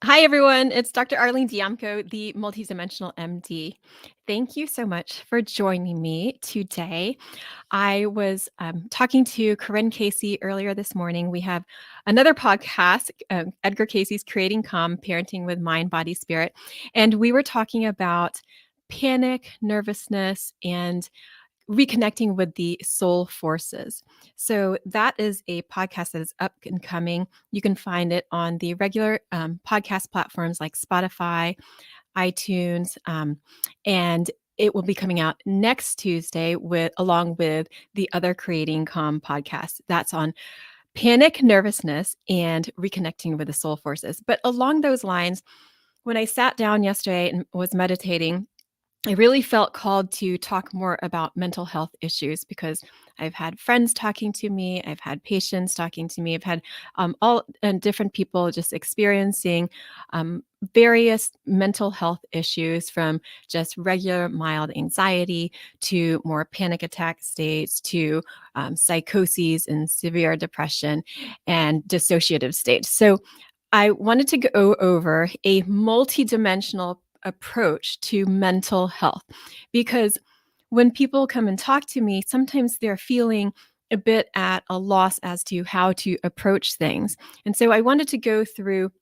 Hi, everyone. It's Dr. Arlene Diamco, the multidimensional MD. Thank you so much for joining me today. I was talking to Corinne Casey earlier this morning. We have another podcast, Edgar Casey's Creating Calm Parenting with Mind, Body, Spirit. And we were talking about panic, nervousness, and reconnecting with the soul forces. So that is a podcast that is up and coming. You can find it on the regular podcast platforms like Spotify, iTunes, and it will be coming out next Tuesday along with the other Creating Calm podcast. That's on panic, nervousness, and reconnecting with the soul forces. But along those lines, when I sat down yesterday and was meditating, I really felt called to talk more about mental health issues because I've had friends talking to me, I've had patients talking to me, I've had all different people just experiencing various mental health issues from just regular mild anxiety to more panic attack states to psychoses and severe depression and dissociative states. So I wanted to go over a multidimensional approach to mental health because when people come and talk to me, sometimes they're feeling a bit at a loss as to how to approach things. And so I wanted to go through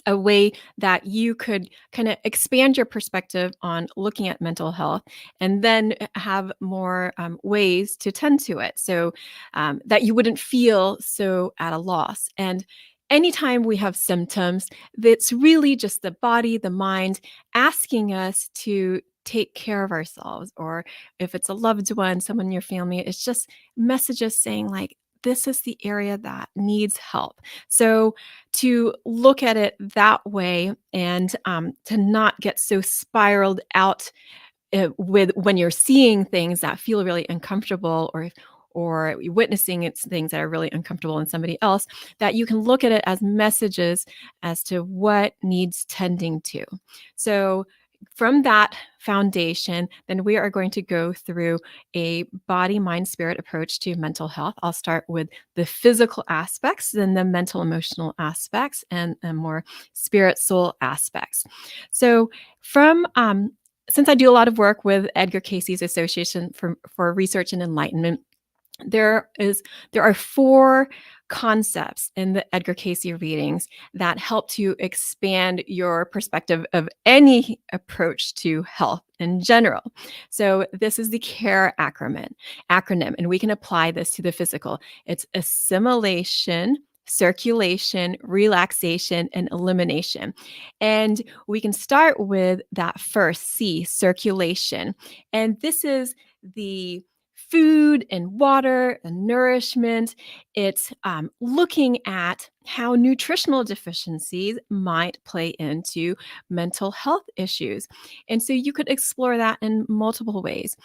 a way that you could kind of expand your perspective on looking at mental health and then have more ways to tend to it so that you wouldn't feel so at a loss. And anytime we have symptoms, it's really just the body, the mind asking us to take care of ourselves. Or if it's a loved one, someone in your family, it's just messages saying, like, this is the area that needs help. So, to look at it that way and to not get so spiraled out with when you're seeing things that feel really uncomfortable or witnessing it's things that are really uncomfortable in somebody else, that you can look at it as messages as to what needs tending to. So from that foundation, then we are going to go through a body, mind, spirit approach to mental health. I'll start with the physical aspects, then the mental, emotional aspects, and the more spirit, soul aspects. So from since I do a lot of work with Edgar Casey's Association for Research and Enlightenment, there are four concepts in the Edgar Casey readings that help to expand your perspective of any approach to health in general. So this is the CARE acronym, and we can apply this to the physical. It's assimilation, circulation, relaxation, and elimination. And we can start with that first C, circulation. And this is the food and water and nourishment. It's looking at how nutritional deficiencies might play into mental health issues. And so you could explore that in multiple ways.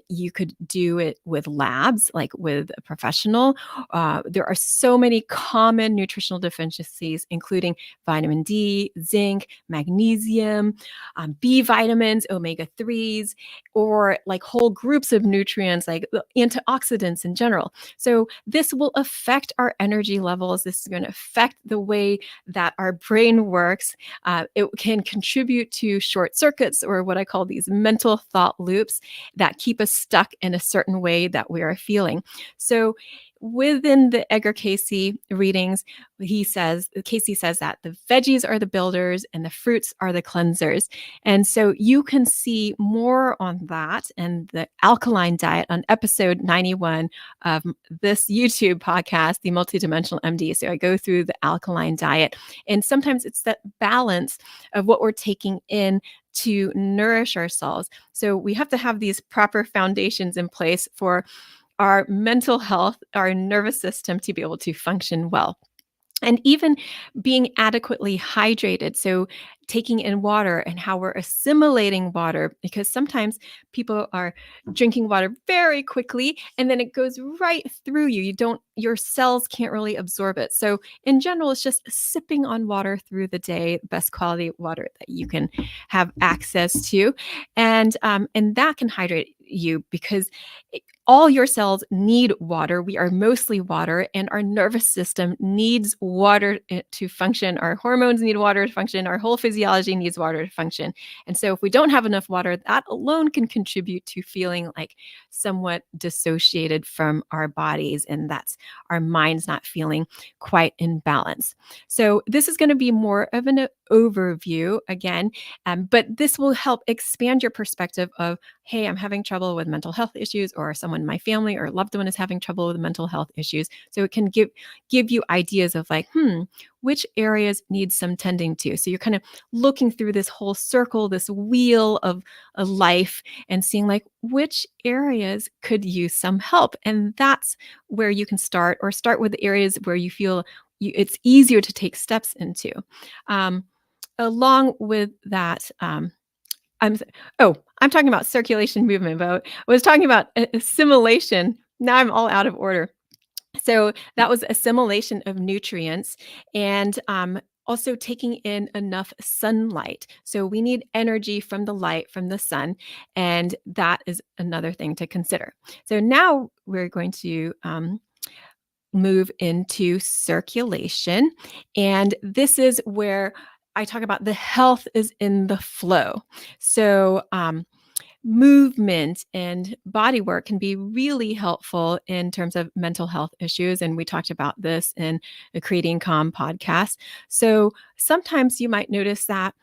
You could do it with labs, like with a professional. There are so many common nutritional deficiencies, including vitamin D, zinc, magnesium, B vitamins, omega 3s, or like whole groups of nutrients like antioxidants in general. So this will affect our energy levels. This is going to affect the way that our brain works. It can contribute to short circuits, or what I call these mental thought loops that keep us stuck in a certain way that we are feeling. So within the Edgar Casey readings, Casey says that the veggies are the builders and the fruits are the cleansers. And so you can see more on that and the alkaline diet on episode 91 of this YouTube podcast, The Multidimensional MD. So I go through the alkaline diet, and sometimes it's that balance of what we're taking in to nourish ourselves. So we have to have these proper foundations in place for our mental health, our nervous system to be able to function well. And even being adequately hydrated. So, taking in water and how we're assimilating water, because sometimes people are drinking water very quickly and then it goes right through you. Your cells can't really absorb it. So, in general, it's just sipping on water through the day, best quality water that you can have access to. And that can hydrate you because all your cells need water. We are mostly water, and our nervous system needs water to function. Our hormones need water to function. Our whole physiology needs water to function. And so, if we don't have enough water, that alone can contribute to feeling like somewhat dissociated from our bodies. And that's our minds not feeling quite in balance. So, this is going to be more of an overview again, but this will help expand your perspective of, hey, I'm having trouble with mental health issues, or someone in my family or loved one is having trouble with mental health issues. So it can give you ideas of like, which areas need some tending to. So you're kind of looking through this whole circle, this wheel of a life, and seeing like which areas could use some help. And that's where you can start, or start with the areas where you feel it's easier to take steps into. Um, Along with that, I'm s oh, I'm talking about circulation movement, but I was talking about assimilation. Now I'm all out of order. So that was assimilation of nutrients, and also taking in enough sunlight. So we need energy from the light from the sun, and that is another thing to consider. So now we're going to move into circulation. And this is where I talk about the health is in the flow. So, movement and body work can be really helpful in terms of mental health issues. And we talked about this in the Creating Calm podcast. So sometimes you might notice that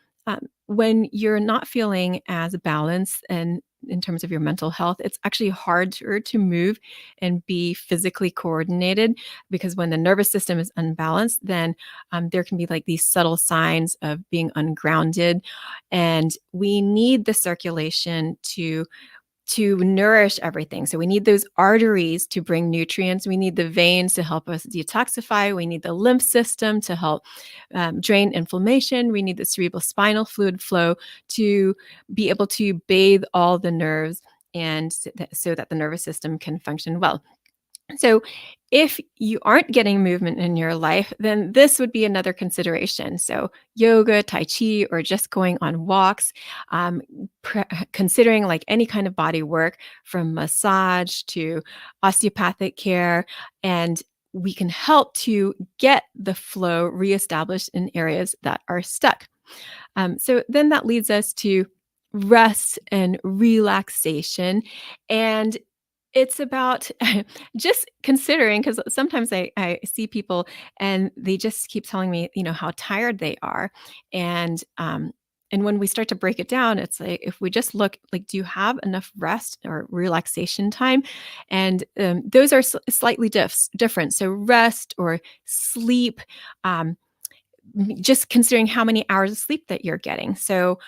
when you're not feeling as balanced and in terms of your mental health, it's actually harder to move and be physically coordinated, because when the nervous system is unbalanced, then there can be like these subtle signs of being ungrounded, and we need the circulation to nourish everything. So we need those arteries to bring nutrients. We need the veins to help us detoxify. We need the lymph system to help drain inflammation. We need the cerebral spinal fluid flow to be able to bathe all the nerves, and so that the nervous system can function well. So, if you aren't getting movement in your life, then this would be another consideration. So, yoga, Tai Chi, or just going on walks, um, considering like any kind of body work from massage to osteopathic care. And we can help to get the flow reestablished in areas that are stuck. So, then that leads us to rest and relaxation. And it's about just considering, because sometimes I see people and they just keep telling me, how tired they are. And and when we start to break it down, it's like if we just look like, do you have enough rest or relaxation time? And those are slightly different. So rest or sleep. Um, just considering how many hours of sleep that you're getting. So,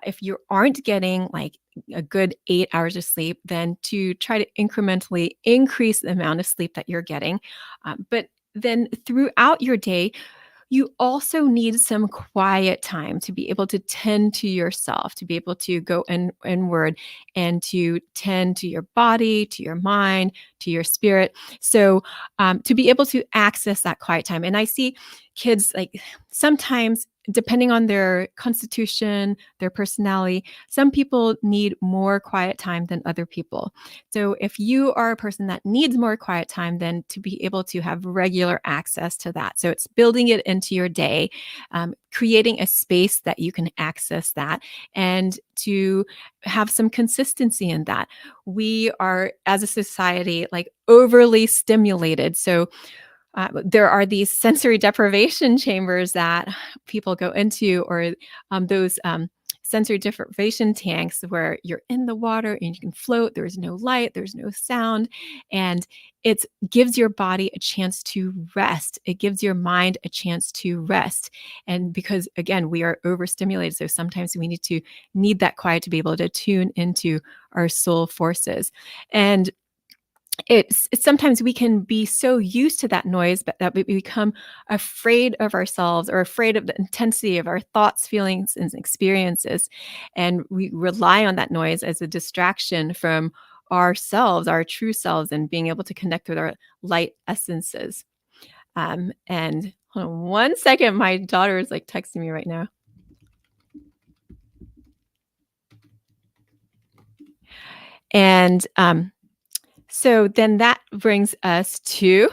if you aren't getting like a good 8 hours of sleep, then to try to incrementally increase the amount of sleep that you're getting. But then throughout your day, you also need some quiet time to be able to tend to yourself, to be able to go inward and to tend to your body, to your mind, to your spirit. So, to be able to access that quiet time. And I see kids like sometimes, depending on their constitution, their personality, some people need more quiet time than other people. So if you are a person that needs more quiet time, then to be able to have regular access to that. So it's building it into your day, creating a space that you can access that, and to have some consistency in that. We are, as a society, like overly stimulated. So there are these sensory deprivation chambers that people go into, or those sensory deprivation tanks where you're in the water and you can float. There's no light, there's no sound, and it gives your body a chance to rest. It gives your mind a chance to rest. And because again, we are overstimulated, so sometimes we need that quiet to be able to tune into our soul forces. And it's sometimes we can be so used to that noise, but that we become afraid of ourselves, or afraid of the intensity of our thoughts, feelings, and experiences. And we rely on that noise as a distraction from ourselves, our true selves, and being able to connect with our light essences. And hold on one second, my daughter is like texting me right now. And So then that brings us to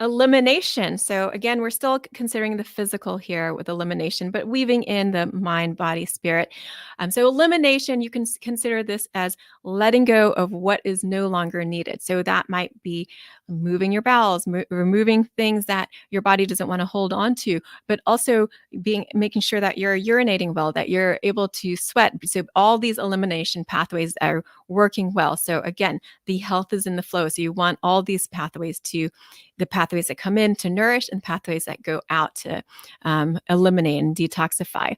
elimination. So again, we're still considering the physical here with elimination, but weaving in the mind, body, spirit. So elimination, you can consider this as letting go of what is no longer needed. So that might be moving your bowels, removing things that your body doesn't want to hold on to, but also making sure that you're urinating well, that you're able to sweat. So all these elimination pathways are working well. So again, the health is in the flow. So you want all these pathways to the pathways that come in to nourish and pathways that go out to eliminate and detoxify.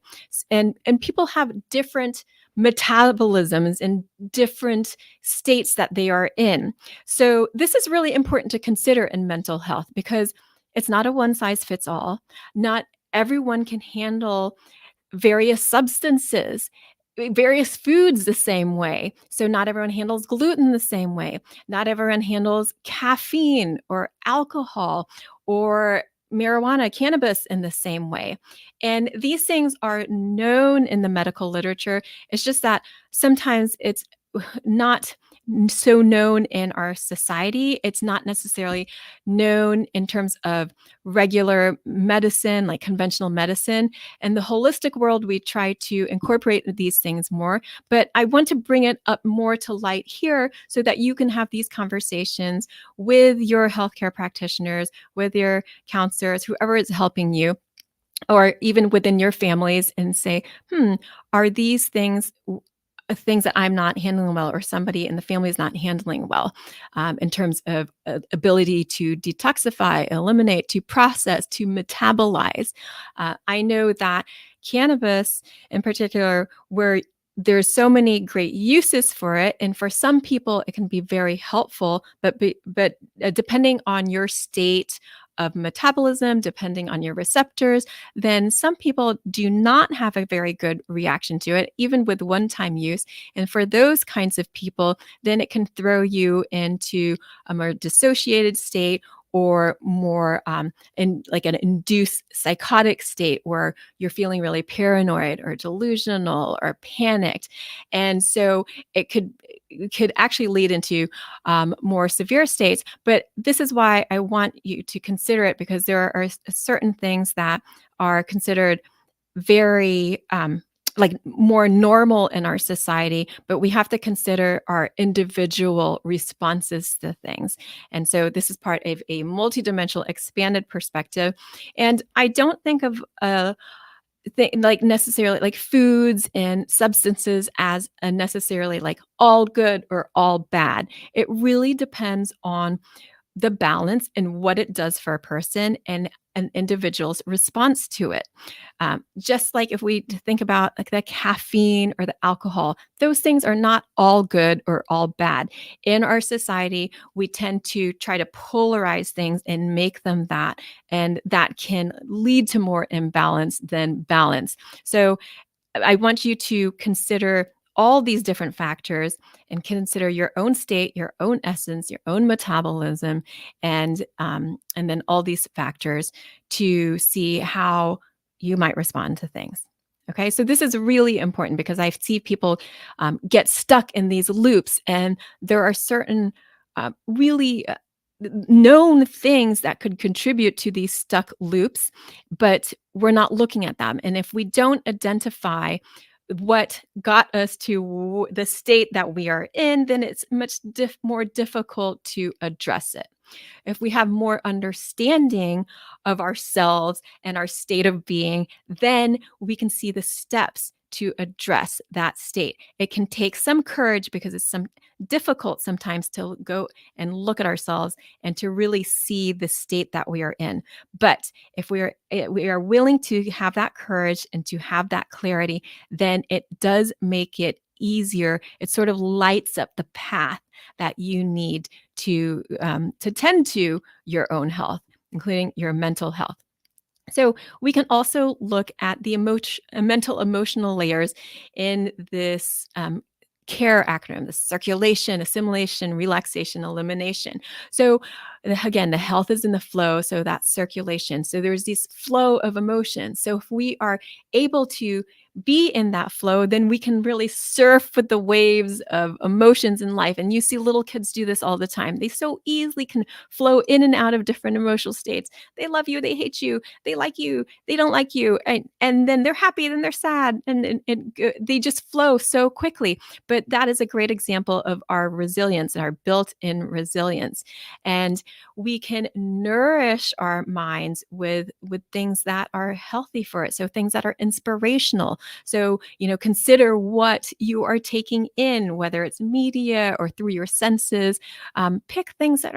And people have different metabolisms and different states that they are in. So this is really important to consider in mental health because it's not a one size fits all. Not everyone can handle various substances, various foods the same way. So, not everyone handles gluten the same way. Not everyone handles caffeine or alcohol or marijuana, cannabis in the same way. And these things are known in the medical literature. It's just that sometimes it's not so known in our society. It's not necessarily known in terms of regular medicine, like conventional medicine. In the holistic world, we try to incorporate these things more. But I want to bring it up more to light here so that you can have these conversations with your healthcare practitioners, with your counselors, whoever is helping you, or even within your families, and say, are these things that I'm not handling well, or somebody in the family is not handling well, in terms of ability to detoxify, eliminate, to process, to metabolize. I know that cannabis, in particular, where there's so many great uses for it, and for some people it can be very helpful. But depending on your state of metabolism, depending on your receptors, then some people do not have a very good reaction to it, even with one-time use. And for those kinds of people, then it can throw you into a more dissociated state, or more in like an induced psychotic state where you're feeling really paranoid or delusional or panicked. And so it could actually lead into more severe states. But this is why I want you to consider it, because there are certain things that are considered very like more normal in our society, but we have to consider our individual responses to things. And so this is part of a multidimensional expanded perspective. And I don't think of like necessarily like foods and substances as a necessarily like all good or all bad. It really depends on the balance and what it does for a person and an individual's response to it. Just like if we think about like the caffeine or the alcohol, those things are not all good or all bad. In our society, we tend to try to polarize things and make them that, and that can lead to more imbalance than balance. So I want you to consider all these different factors and consider your own state, your own essence, your own metabolism, and then all these factors to see how you might respond to things. Okay, so this is really important because I see people get stuck in these loops, and there are certain really known things that could contribute to these stuck loops, but we're not looking at them. And if we don't identify what got us to the state that we are in, then it's much more difficult to address it. If we have more understanding of ourselves and our state of being, then we can see the steps to address that state. It can take some courage because it's some difficult sometimes to go and look at ourselves and to really see the state that we are in. But if we are willing to have that courage and to have that clarity, then it does make it easier. It sort of lights up the path that you need to tend to your own health, including your mental health. So we can also look at the mental emotional layers in this CARE acronym: the circulation, assimilation, relaxation, elimination. So again, the health is in the flow, so that's circulation. So there's this flow of emotions. So if we are able to be in that flow, then we can really surf with the waves of emotions in life. And you see little kids do this all the time. They so easily can flow in and out of different emotional states. They love you, they hate you, they like you, they don't like you, and then they're happy, then they're sad, and they just flow so quickly. But that is a great example of our resilience, our built-in resilience. And we can nourish our minds with things that are healthy for it. So things that are inspirational. So, consider what you are taking in, whether it's media or through your senses. Pick things that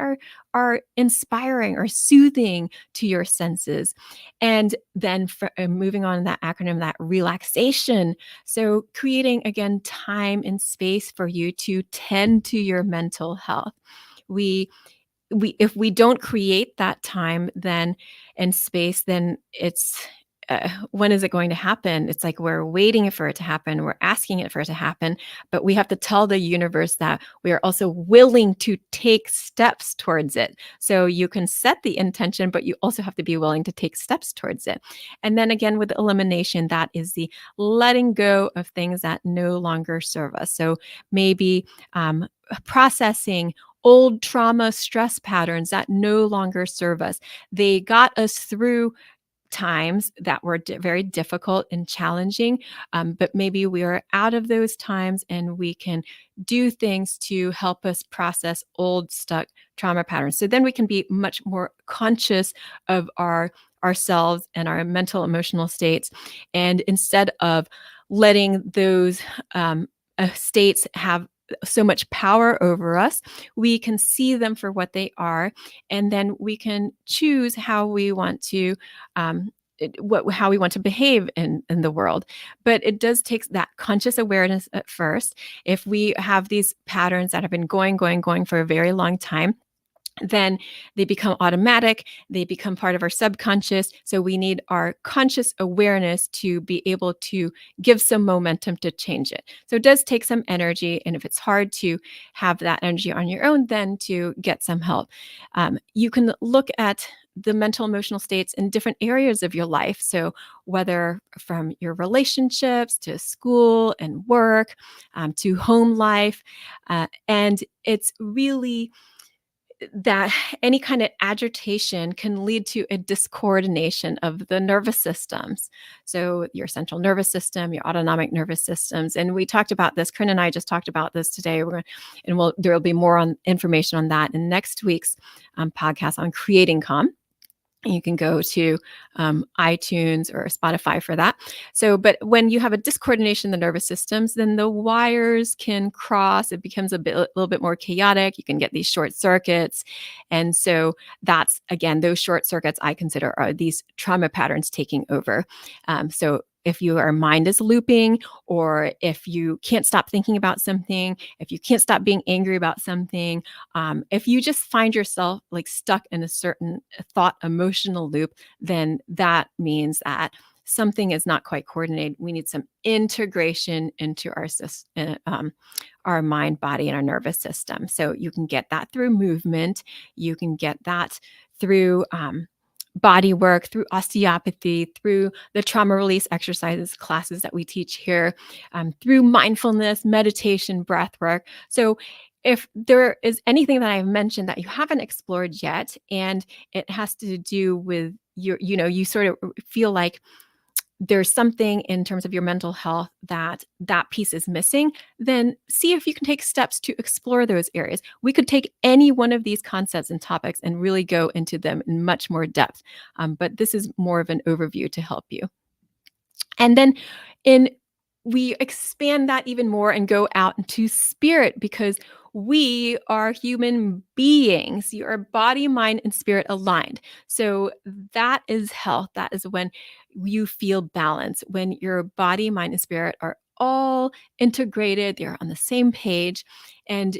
are inspiring or soothing to your senses. And then moving on that acronym, that relaxation. So creating again time and space for you to tend to your mental health. We if we don't create that time then and space, then it's when is it going to happen? It's like we're waiting for it to happen. We're asking it for it to happen, but we have to tell the universe that we are also willing to take steps towards it. So you can set the intention, but you also have to be willing to take steps towards it. And then again, with elimination, that is the letting go of things that no longer serve us. So maybe processing old trauma stress patterns that no longer serve us. They got us through times that were very difficult and challenging, but maybe we are out of those times and we can do things to help us process old stuck trauma patterns. So then we can be much more conscious of ourselves and our mental emotional states. And instead of letting those states have so much power over us, we can see them for what they are, and then we can choose how we want to how we want to behave in the world. But it does take that conscious awareness at first. If we have these patterns that have been going for a very long time, then they become automatic, they become part of our subconscious. So we need our conscious awareness to be able to give some momentum to change it. So it does take some energy. And if it's hard to have that energy on your own, then to get some help. You can look at the mental emotional states in different areas of your life. So whether from your relationships to school and work, to home life. And it's really that any kind of agitation can lead to a discoordination of the nervous systems. So your central nervous system, your autonomic nervous systems. And we talked about this, Corinne and I just talked about this today. There will be more on information on that in next week's podcast on creating calm. You can go to iTunes or Spotify for that. So, but when you have a discoordination in the nervous systems, then the wires can cross. It becomes a little bit more chaotic. You can get these short circuits. And so that's, again, those short circuits I consider are these trauma patterns taking over. So if your mind is looping, or if you can't stop thinking about something, if you can't stop being angry about something, if you just find yourself like stuck in a certain thought emotional loop, then that means that something is not quite coordinated. We need some integration into our system, our mind, body, and our nervous system. So you can get that through movement. You can get that through body work, through osteopathy, through the trauma release exercises classes that we teach here, through mindfulness, meditation, breath work. So if there is anything that I've mentioned that you haven't explored yet, and it has to do with you sort of feel like there's something in terms of your mental health that piece is missing, then see if you can take steps to explore those areas. We could take any one of these concepts and topics and really go into them in much more depth. But this is more of an overview to help you. And then in we expand that even more and go out into spirit, because we are human beings. You are body, mind, and spirit aligned. So that is health. That is when you feel balance, when your body, mind, and spirit are all integrated, they're on the same page. And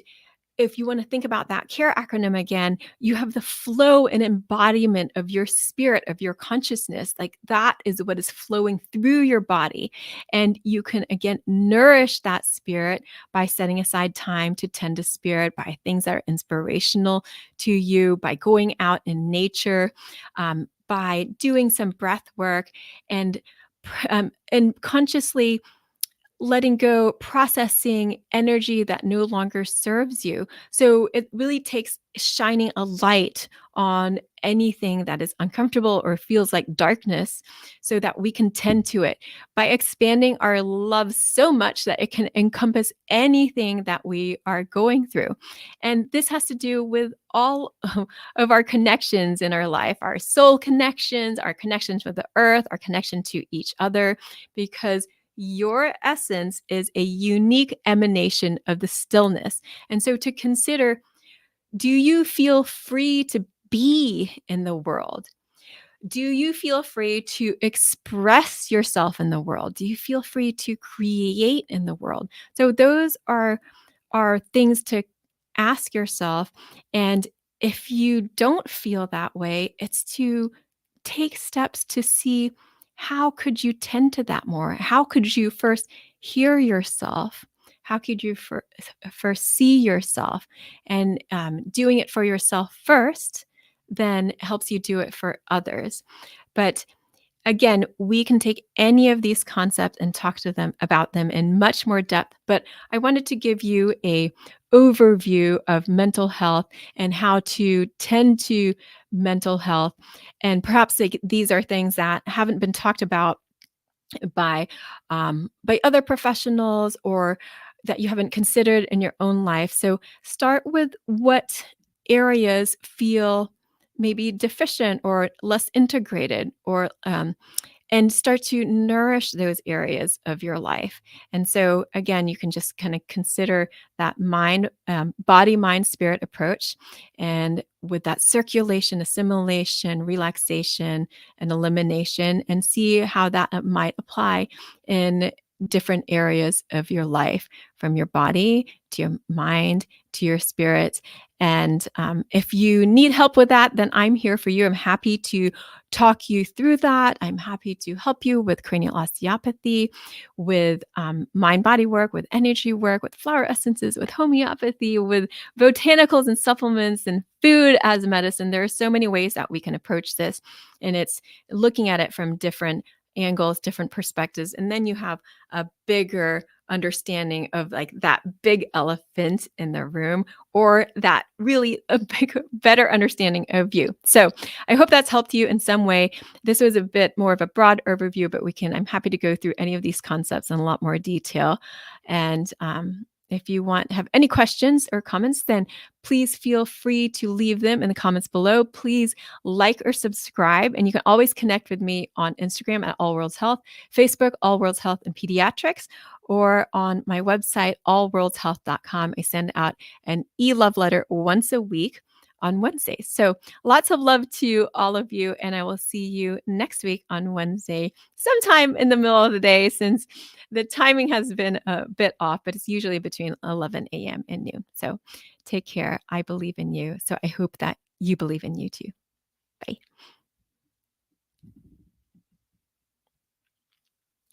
if you want to think about that CARE acronym again, you have the flow and embodiment of your spirit, of your consciousness. Like that is what is flowing through your body. And you can, again, nourish that spirit by setting aside time to tend to spirit, by things that are inspirational to you, by going out in nature, by doing some breath work, and and consciously letting go, processing energy that no longer serves you. So it really takes shining a light on anything that is uncomfortable or feels like darkness so that we can tend to it by expanding our love so much that it can encompass anything that we are going through. And this has to do with all of our connections in our life, our soul connections, our connections with the earth, our connection to each other, because your essence is a unique emanation of the stillness. And so to consider, do you feel free to be in the world? Do you feel free to express yourself in the world? Do you feel free to create in the world? So those are things to ask yourself. And if you don't feel that way, it's to take steps to see, how could you tend to that more? How could you first hear yourself? How could you first see yourself? And doing it for yourself first then helps you do it for others. But again, we can take any of these concepts and talk to them about them in much more depth, but I wanted to give you a overview of mental health and how to tend to mental health. And perhaps these are things that haven't been talked about by by other professionals, or that you haven't considered in your own life. So start with what areas feel maybe deficient or less integrated, or and start to nourish those areas of your life. And so, again, you can just kind of consider that body, mind, spirit approach. And with that circulation, assimilation, relaxation, and elimination, and see how that might apply in different areas of your life, from your body to your mind to your spirit. And if you need help with that, then I'm here for you. I'm happy to talk you through that. I'm happy to help you with cranial osteopathy, with mind body work, with energy work, with flower essences, with homeopathy, with botanicals and supplements, and food as medicine. There are so many ways that we can approach this. And it's looking at it from different angles, different perspectives. And then you have a bigger understanding of like that big elephant in the room, or that really a big, better understanding of you. So I hope that's helped you in some way. This was a bit more of a broad overview, but I'm happy to go through any of these concepts in a lot more detail. And if you have any questions or comments, then please feel free to leave them in the comments below. Please like or subscribe. And you can always connect with me on Instagram at All Worlds Health, Facebook, All Worlds Health and Pediatrics, or on my website, allworldshealth.com. I send out an e-love letter once a week on Wednesdays. So lots of love to all of you, and I will see you next week on Wednesday, sometime in the middle of the day, since the timing has been a bit off, but it's usually between 11 a.m. and noon. So take care. I believe in you. So I hope that you believe in you too. Bye.